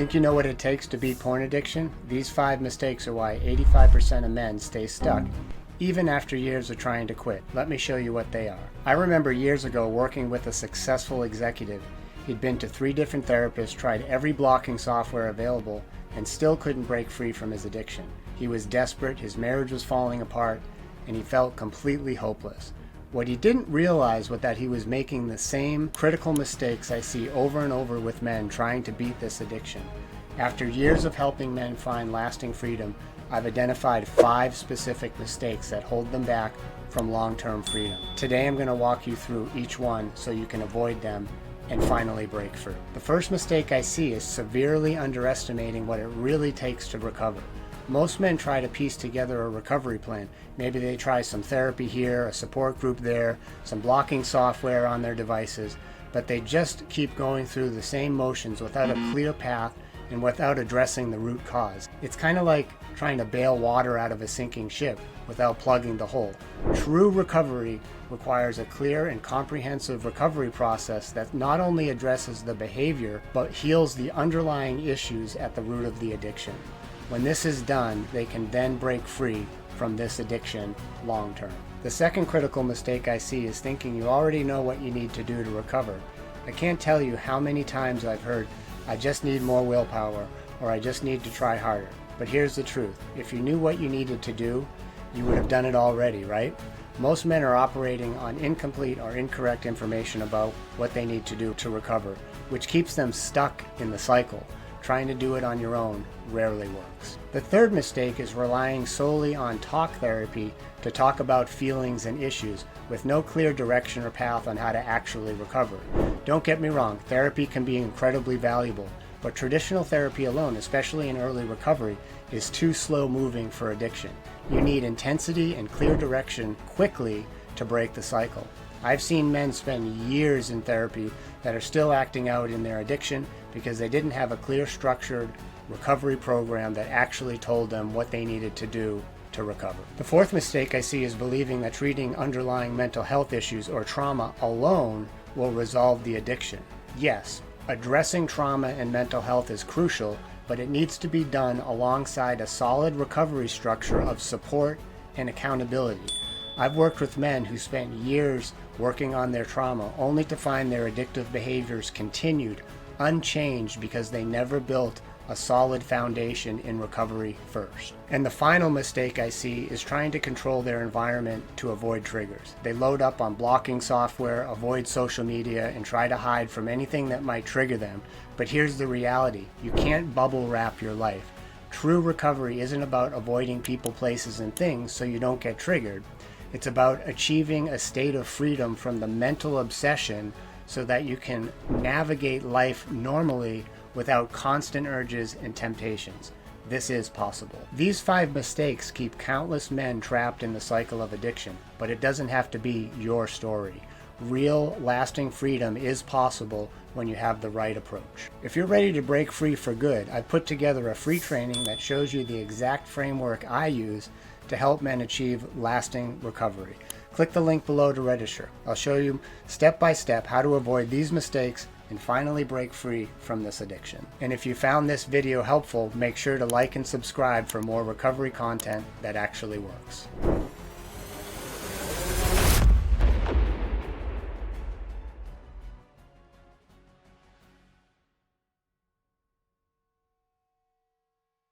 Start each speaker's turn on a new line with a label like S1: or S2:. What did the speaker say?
S1: Think you know what it takes to beat porn addiction? These 5 mistakes are why 85% of men stay stuck even after years of trying to quit. Let me show you what they are. I remember years ago working with a successful executive. He'd been to 3 different therapists, tried every blocking software available, and still couldn't break free from his addiction. He was desperate, his marriage was falling apart, and he felt completely hopeless. What he didn't realize was that he was making the same critical mistakes I see over and over with men trying to beat this addiction. After years of helping men find lasting freedom, I've identified 5 specific mistakes that hold them back from long-term freedom. Today I'm going to walk you through each one so you can avoid them and finally break free. The first mistake I see is severely underestimating what it really takes to recover. Most men try to piece together a recovery plan. Maybe they try some therapy here, a support group there, some blocking software on their devices, but they just keep going through the same motions without a clear path and without addressing the root cause. It's kind of like trying to bail water out of a sinking ship without plugging the hole. True recovery requires a clear and comprehensive recovery process that not only addresses the behavior, but heals the underlying issues at the root of the addiction. When this is done, they can then break free from this addiction long term. The second critical mistake I see is thinking you already know what you need to do to recover. I can't tell you how many times I've heard, I just need more willpower, or I just need to try harder. But here's the truth. If you knew what you needed to do, you would have done it already, right? Most men are operating on incomplete or incorrect information about what they need to do to recover, which keeps them stuck in the cycle. Trying to do it on your own rarely works. The third mistake is relying solely on talk therapy to talk about feelings and issues with no clear direction or path on how to actually recover. Don't get me wrong, therapy can be incredibly valuable, but traditional therapy alone, especially in early recovery, is too slow moving for addiction. You need intensity and clear direction quickly to break the cycle. I've seen men spend years in therapy that are still acting out in their addiction because they didn't have a clear, structured recovery program that actually told them what they needed to do to recover. The fourth mistake I see is believing that treating underlying mental health issues or trauma alone will resolve the addiction. Yes, addressing trauma and mental health is crucial, but it needs to be done alongside a solid recovery structure of support and accountability. I've worked with men who spent years working on their trauma only to find their addictive behaviors continued unchanged because they never built a solid foundation in recovery first. And the final mistake I see is trying to control their environment to avoid triggers. They load up on blocking software, avoid social media, and try to hide from anything that might trigger them. But here's the reality. You can't bubble wrap your life. True recovery isn't about avoiding people, places, and things so you don't get triggered. It's about achieving a state of freedom from the mental obsession so that you can navigate life normally without constant urges and temptations. This is possible. These 5 mistakes keep countless men trapped in the cycle of addiction, but it doesn't have to be your story. Real, lasting freedom is possible when you have the right approach. If you're ready to break free for good, I've put together a free training that shows you the exact framework I use to help men achieve lasting recovery. Click the link below to register. I'll show you step by step how to avoid these mistakes and finally break free from this addiction. And if you found this video helpful, make sure to like and subscribe for more recovery content that actually works.